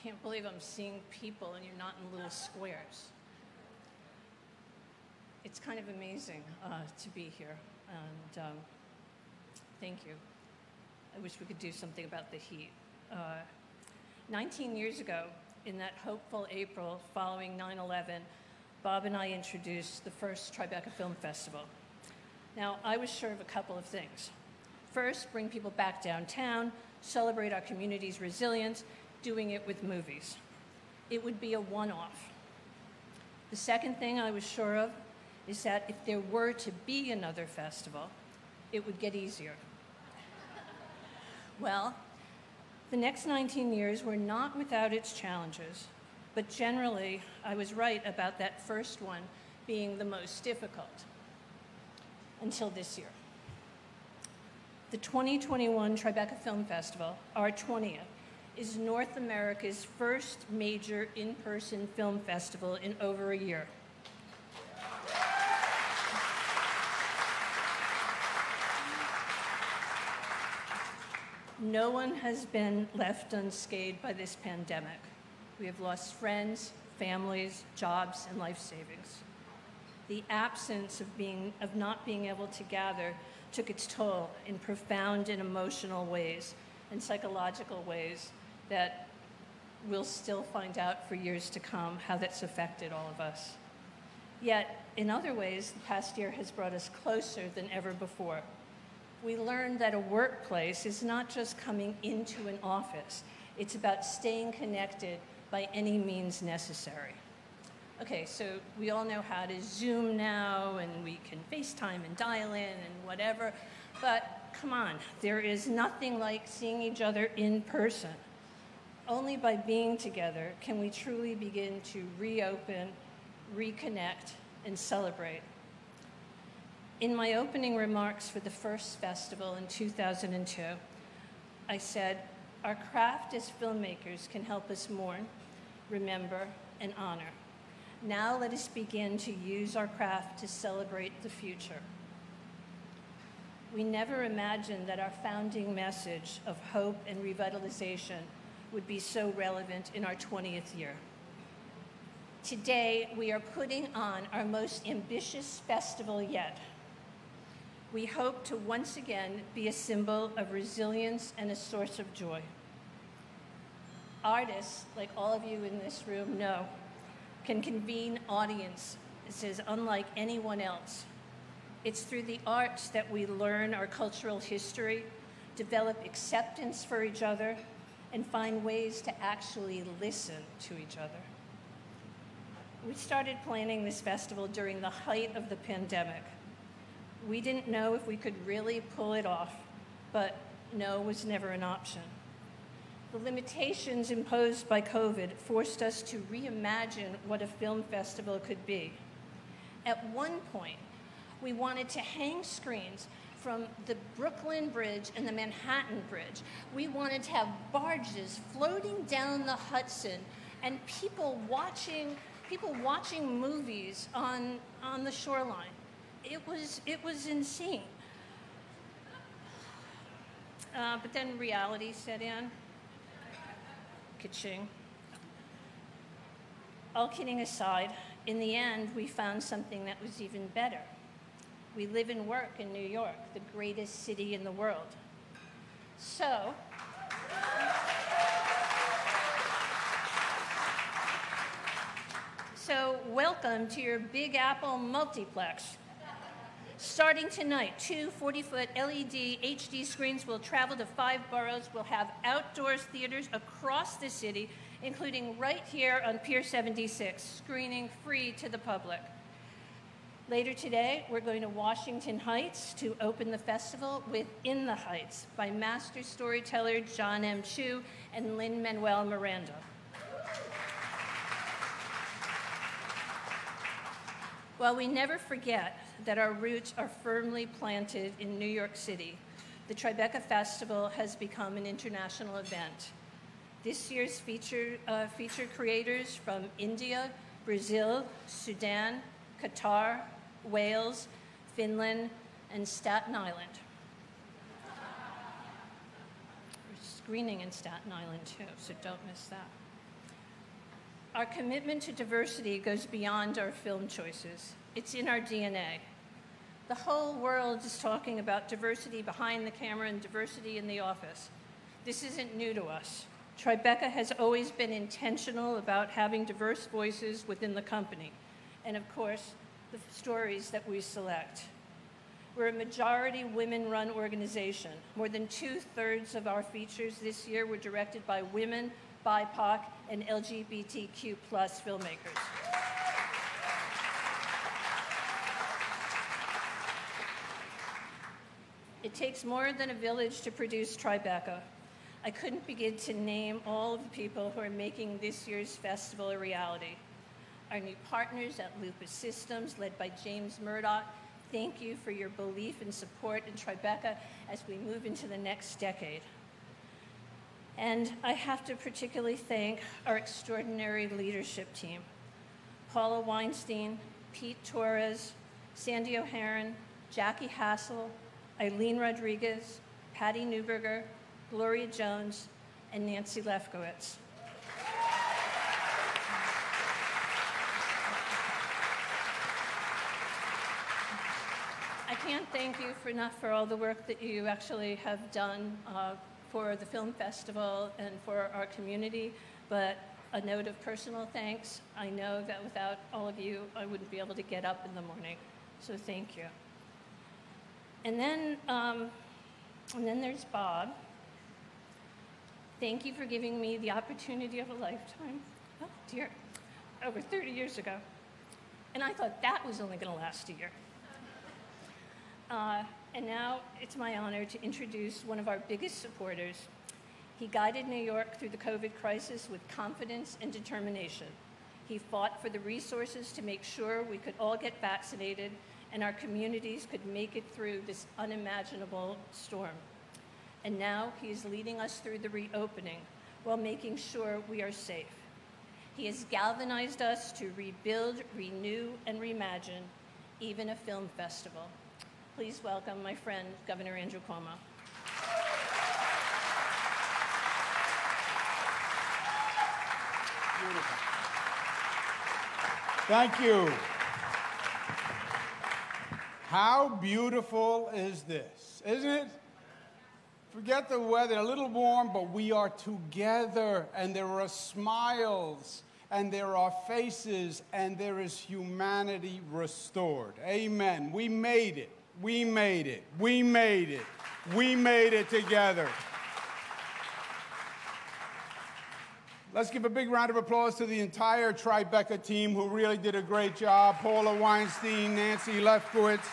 can't believe I'm seeing people and you're not in little squares. It's kind of amazing to be here, and thank you. I wish we could do something about the heat. 19 years ago, in that hopeful April following 9/11, Bob and I introduced the first Tribeca Film Festival. Now, I was sure of a couple of things. First, bring people back downtown, celebrate our community's resilience, doing it with movies. It would be a one-off. The second thing I was sure of is that if there were to be another festival, it would get easier. Well, the next 19 years were not without its challenges, but generally, I was right about that first one being the most difficult, until this year. The 2021 Tribeca Film Festival, our 20th, is North America's first major in-person film festival in over a year. No one has been left unscathed by this pandemic. We have lost friends, families, jobs, and life savings. The absence of not being able to gather took its toll in profound and emotional ways and psychological ways that we'll still find out for years to come how that's affected all of us. Yet, in other ways, the past year has brought us closer than ever before. We learned that a workplace is not just coming into an office. It's about staying connected by any means necessary. Okay, so we all know how to Zoom now, and we can FaceTime and dial in and whatever, but come on, there is nothing like seeing each other in person. Only by being together can we truly begin to reopen, reconnect, and celebrate. In my opening remarks for the first festival in 2002, I said, our craft as filmmakers can help us mourn, remember, and honor. Now let us begin to use our craft to celebrate the future. We never imagined that our founding message of hope and revitalization would be so relevant in our 20th year. Today, we are putting on our most ambitious festival yet. We hope to once again be a symbol of resilience and a source of joy. Artists, like all of you in this room know, can convene audiences unlike anyone else. It's through the arts that we learn our cultural history, develop acceptance for each other, and find ways to actually listen to each other. We started planning this festival during the height of the pandemic. We didn't know if we could really pull it off, but no was never an option. The limitations imposed by COVID forced us to reimagine what a film festival could be. At one point, we wanted to hang screens from the Brooklyn Bridge and the Manhattan Bridge. We wanted to have barges floating down the Hudson and people watching movies on the shoreline. It was insane. But then reality set in. Ka-ching. All kidding aside, in the end, we found something that was even better. We live and work in New York, the greatest city in the world. So, welcome to your Big Apple multiplex. Starting tonight, 2 40-foot LED HD screens will travel to 5 boroughs. We'll have outdoors theaters across the city, including right here on Pier 76, screening free to the public. Later today, we're going to Washington Heights to open the festival with In the Heights by master storyteller John M. Chu and Lin-Manuel Miranda. While we never forget that our roots are firmly planted in New York City, the Tribeca Festival has become an international event. This year's feature creators from India, Brazil, Sudan, Qatar, Wales, Finland, and Staten Island. We're screening in Staten Island too, so don't miss that. Our commitment to diversity goes beyond our film choices. It's in our DNA. The whole world is talking about diversity behind the camera and diversity in the office. This isn't new to us. Tribeca has always been intentional about having diverse voices within the company, and of course, the stories that we select. We're a majority women-run organization. More than 2/3 of our features this year were directed by women, BIPOC, and LGBTQ+ filmmakers. It takes more than a village to produce Tribeca. I couldn't begin to name all of the people who are making this year's festival a reality. Our new partners at Lupus Systems, led by James Murdoch, thank you for your belief and support in Tribeca as we move into the next decade. And I have to particularly thank our extraordinary leadership team: Paula Weinstein, Pete Torres, Sandy O'Haron, Jackie Hassel, Eileen Rodriguez, Patty Newberger, Gloria Jones, and Nancy Lefkowitz. I can't thank you enough for all the work that you actually have done for the film festival and for our community, but a note of personal thanks. I know that without all of you, I wouldn't be able to get up in the morning, so thank you. And then there's Bob. Thank you for giving me the opportunity of a lifetime. Oh dear, over 30 years ago. And I thought that was only going to last a year. And now it's my honor to introduce one of our biggest supporters. He guided New York through the COVID crisis with confidence and determination. He fought for the resources to make sure we could all get vaccinated and our communities could make it through this unimaginable storm. And now he is leading us through the reopening while making sure we are safe. He has galvanized us to rebuild, renew, and reimagine even a film festival. Please welcome my friend, Governor Andrew Cuomo. Beautiful. Thank you. How beautiful is this, isn't it? Forget the weather, a little warm, but we are together, and there are smiles, and there are faces, and there is humanity restored. Amen. We made it. We made it. We made it. We made it together. Let's give a big round of applause to the entire Tribeca team who really did a great job. Paula Weinstein, Nancy Lefkowitz.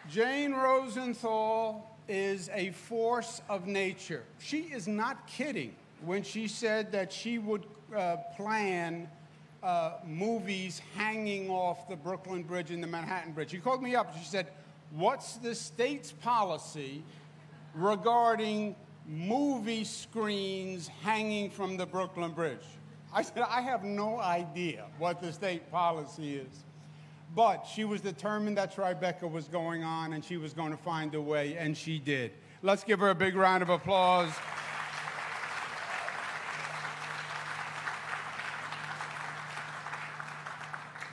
Jane Rosenthal is a force of nature. She is not kidding when she said that she would plan movies hanging off the Brooklyn Bridge and the Manhattan Bridge. She called me up and she said, "What's the state's policy regarding movie screens hanging from the Brooklyn Bridge?" I said, "I have no idea what the state policy is." But she was determined that Tribeca was going on and she was going to find a way, and she did. Let's give her a big round of applause.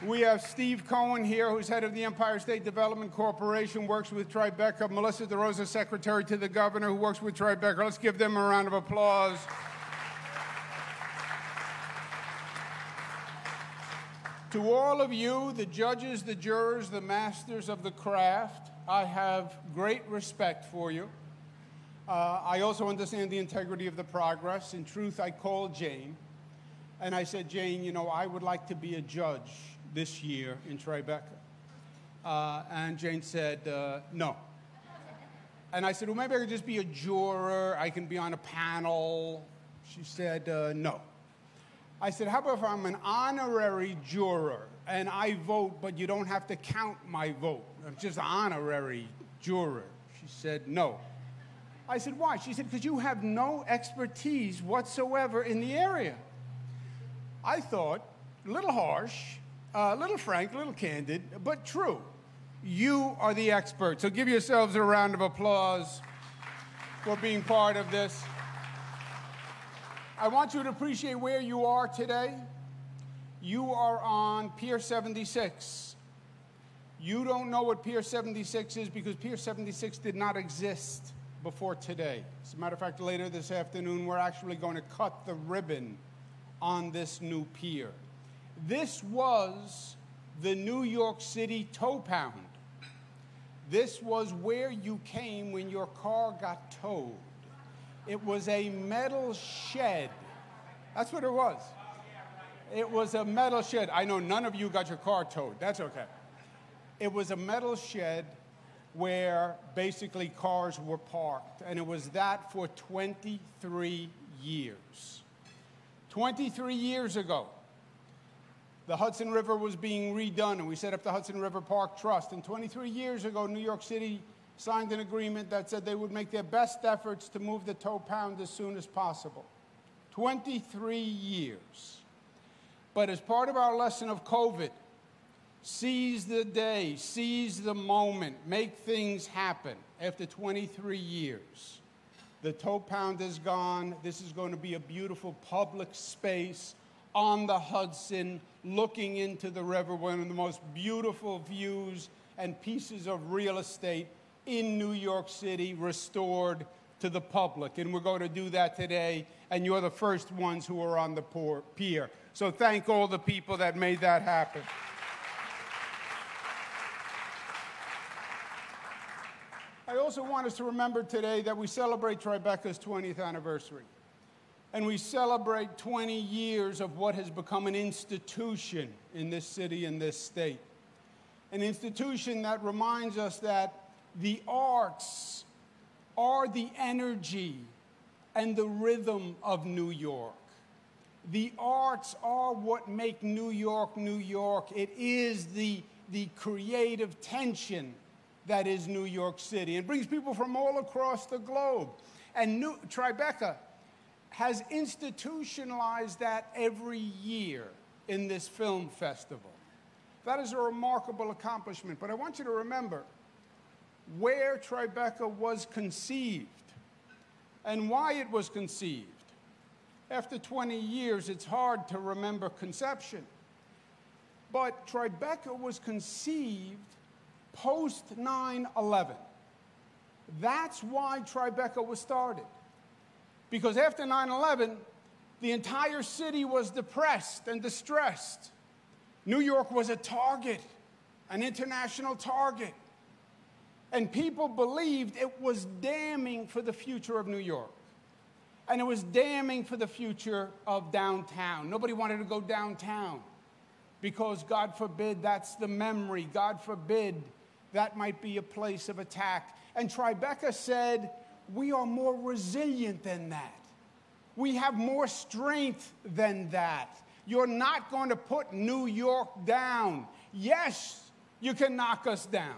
We have Steve Cohen here, who's head of the Empire State Development Corporation, works with Tribeca. Melissa DeRosa, secretary to the governor, who works with Tribeca. Let's give them a round of applause. To all of you, the judges, the jurors, the masters of the craft, I have great respect for you. I also understand the integrity of the progress. In truth, I called Jane, and I said, "Jane, you know, I would like to be a judge this year in Tribeca." And Jane said, "No." And I said, "Well, maybe I could just be a juror. I can be on a panel." She said, "No." I said, "How about if I'm an honorary juror and I vote, but you don't have to count my vote? I'm just an honorary juror." She said, "No." I said, "Why?" She said, "Because you have no expertise whatsoever in the area." I thought, a little harsh, a little frank, a little candid, but true. You are the expert. So give yourselves a round of applause for being part of this. I want you to appreciate where you are today. You are on Pier 76. You don't know what Pier 76 is because Pier 76 did not exist before today. As a matter of fact, later this afternoon, we're actually going to cut the ribbon on this new pier. This was the New York City tow pound. This was where you came when your car got towed. It was a metal shed. That's what it was. It was a metal shed. I know none of you got your car towed. That's okay. It was a metal shed where basically cars were parked, and it was that for 23 years. 23 years ago, the Hudson River was being redone, and we set up the Hudson River Park Trust. And 23 years ago, New York City signed an agreement that said they would make their best efforts to move the tow pound as soon as possible. 23 years. But as part of our lesson of COVID, seize the day, seize the moment, make things happen. After 23 years, the tow pound is gone. This is going to be a beautiful public space on the Hudson, looking into the river, one of the most beautiful views and pieces of real estate in New York City, restored to the public. And we're going to do that today, and you're the first ones who are on the pier. So thank all the people that made that happen. I also want us to remember today that we celebrate Tribeca's 20th anniversary. And we celebrate 20 years of what has become an institution in this city and this state. An institution that reminds us that the arts are the energy and the rhythm of New York. The arts are what make New York, New York. It is the creative tension that is New York City. It brings people from all across the globe. And Tribeca has institutionalized that every year in this film festival. That is a remarkable accomplishment. But I want you to remember where Tribeca was conceived and why it was conceived. After 20 years, it's hard to remember conception. But Tribeca was conceived post 9/11. That's why Tribeca was started. Because after 9/11, the entire city was depressed and distressed. New York was a target, an international target. And people believed it was damning for the future of New York. And it was damning for the future of downtown. Nobody wanted to go downtown because, God forbid, that's the memory. God forbid that might be a place of attack. And Tribeca said, we are more resilient than that. We have more strength than that. You're not going to put New York down. Yes, you can knock us down.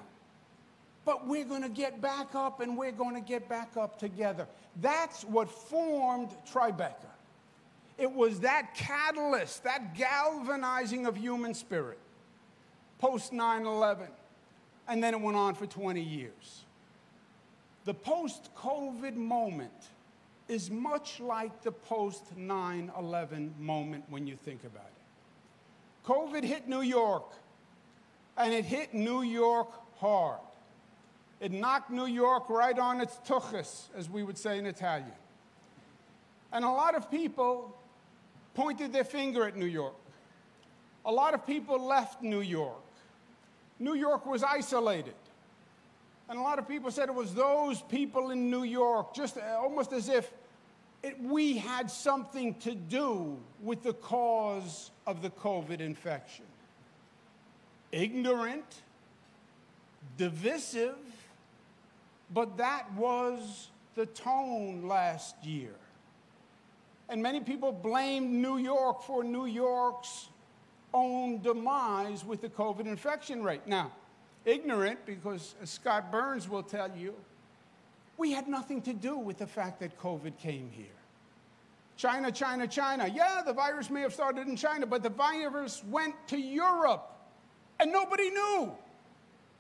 But we're going to get back up, and we're going to get back up together. That's what formed Tribeca. It was that catalyst, that galvanizing of human spirit, post 9/11. And then it went on for 20 years. The post-COVID moment is much like the post-9/11 moment when you think about it. COVID hit New York, and it hit New York hard. It knocked New York right on its tuchus, as we would say in Italian. And a lot of people pointed their finger at New York. A lot of people left New York. New York was isolated. And a lot of people said it was those people in New York, just almost as if we had something to do with the cause of the COVID infection. Ignorant, divisive, but that was the tone last year. And many people blamed New York for New York's own demise with the COVID infection rate. Now, ignorant, because as Scott Burns will tell you, we had nothing to do with the fact that COVID came here. China, China, China. Yeah, the virus may have started in China, but the virus went to Europe, and nobody knew.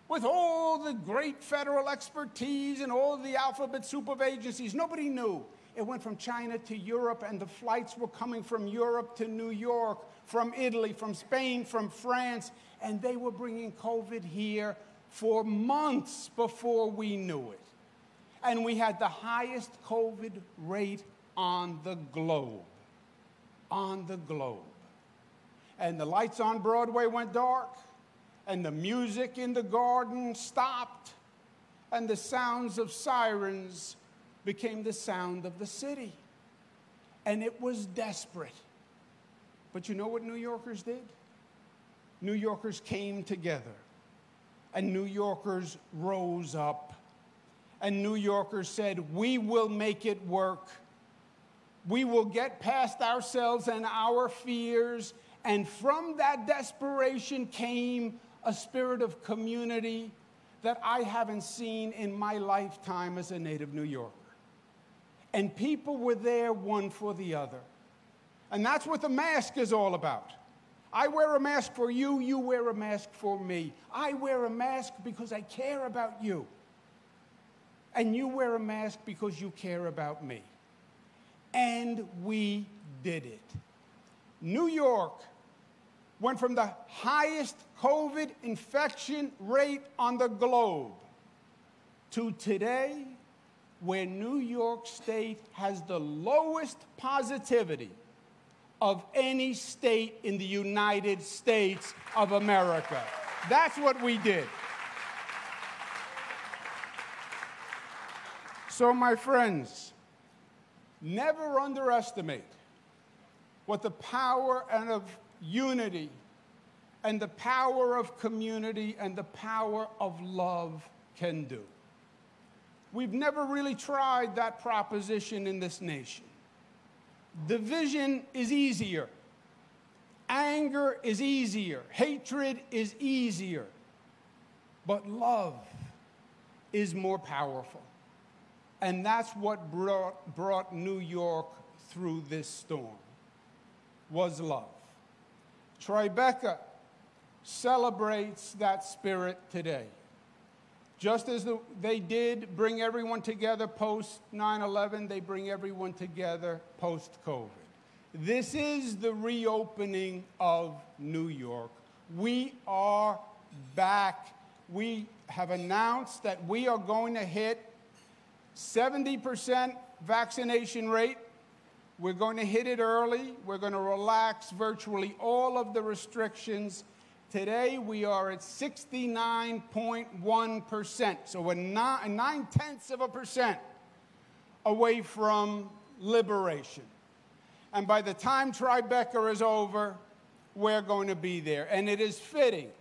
With all the great federal expertise and all the alphabet soup of agencies, nobody knew. It went from China to Europe, and the flights were coming from Europe to New York, from Italy, from Spain, from France, and they were bringing COVID here for months before we knew it. And we had the highest COVID rate on the globe. On the globe. And the lights on Broadway went dark, and the music in the garden stopped, and the sounds of sirens became the sound of the city. And it was desperate. But you know what New Yorkers did? New Yorkers came together, and New Yorkers rose up, and New Yorkers said, we will make it work. We will get past ourselves and our fears. And from that desperation came a spirit of community that I haven't seen in my lifetime as a native New Yorker. And people were there one for the other. And that's what the mask is all about. I wear a mask for you, you wear a mask for me. I wear a mask because I care about you. And you wear a mask because you care about me. And we did it. New York went from the highest COVID infection rate on the globe to today, where New York State has the lowest positivity of any state in the United States of America. That's what we did. So, my friends, never underestimate what the power of unity and the power of community and the power of love can do. We've never really tried that proposition in this nation. Division is easier. Anger is easier. Hatred is easier. But love is more powerful. And that's what brought New York through this storm, was love. Tribeca celebrates that spirit today. Just as they did bring everyone together post 9/11, they bring everyone together post-COVID. This is the reopening of New York. We are back. We have announced that we are going to hit 70% vaccination rate. We're going to hit it early. We're going to relax virtually all of the restrictions. Today, we are at 69.1%, so we're 9/10% away from liberation. And by the time Tribeca is over, we're going to be there. And it is fitting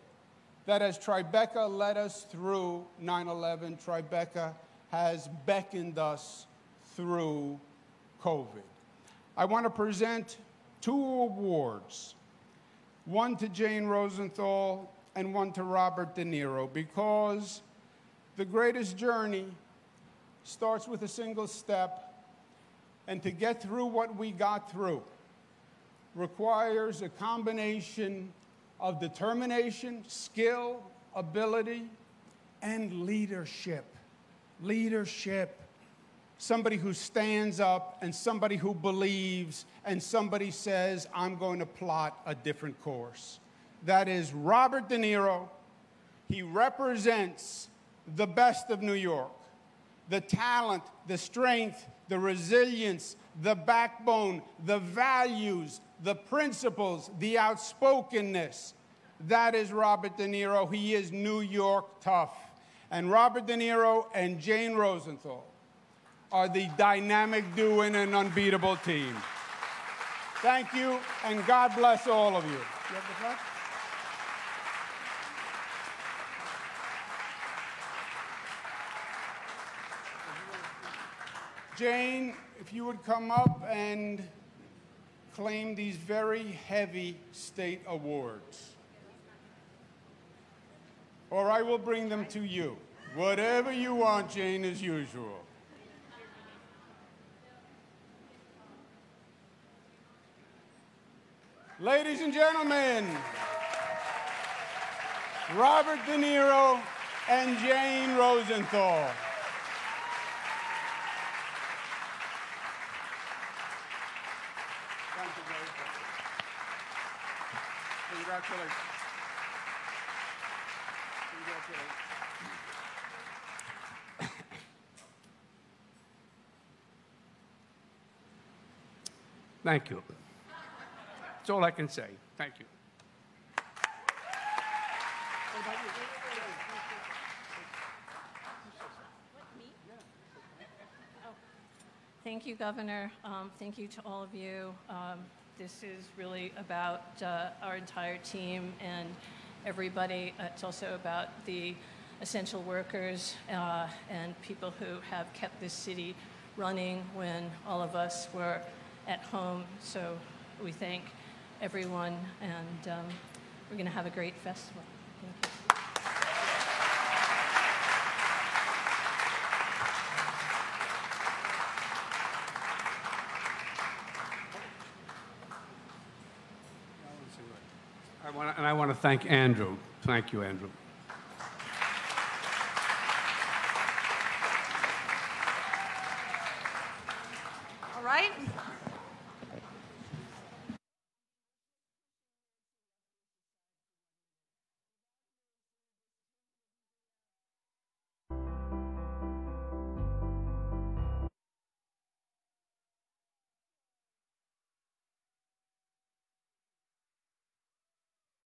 that as Tribeca led us through 9/11, Tribeca has beckoned us through COVID. I want to present 2 awards, one to Jane Rosenthal and one to Robert De Niro, because the greatest journey starts with a single step, and to get through what we got through requires a combination of determination, skill, ability, and leadership. Leadership. Somebody who stands up and somebody who believes and somebody says, I'm going to plot a different course. That is Robert De Niro. He represents the best of New York. The talent, the strength, the resilience, the backbone, the values, the principles, the outspokenness. That is Robert De Niro. He is New York tough. And Robert De Niro and Jane Rosenthal are the dynamic duo and an unbeatable team. Thank you, and God bless all of you. You have the plaque? Jane, if you would come up and claim these very heavy state awards. Or I will bring them to you. Whatever you want, Jane, as usual. Ladies and gentlemen, Robert De Niro and Jane Rosenthal. Congratulations. Congratulations. Thank you. That's all I can say. Thank you. Thank you, Governor. Thank you to all of you. This is really about our entire team and everybody. It's also about the essential workers and people who have kept this city running when all of us were at home. So we thank everyone, and we're going to have a great festival. Thank you. I want to thank Andrew. Thank you, Andrew.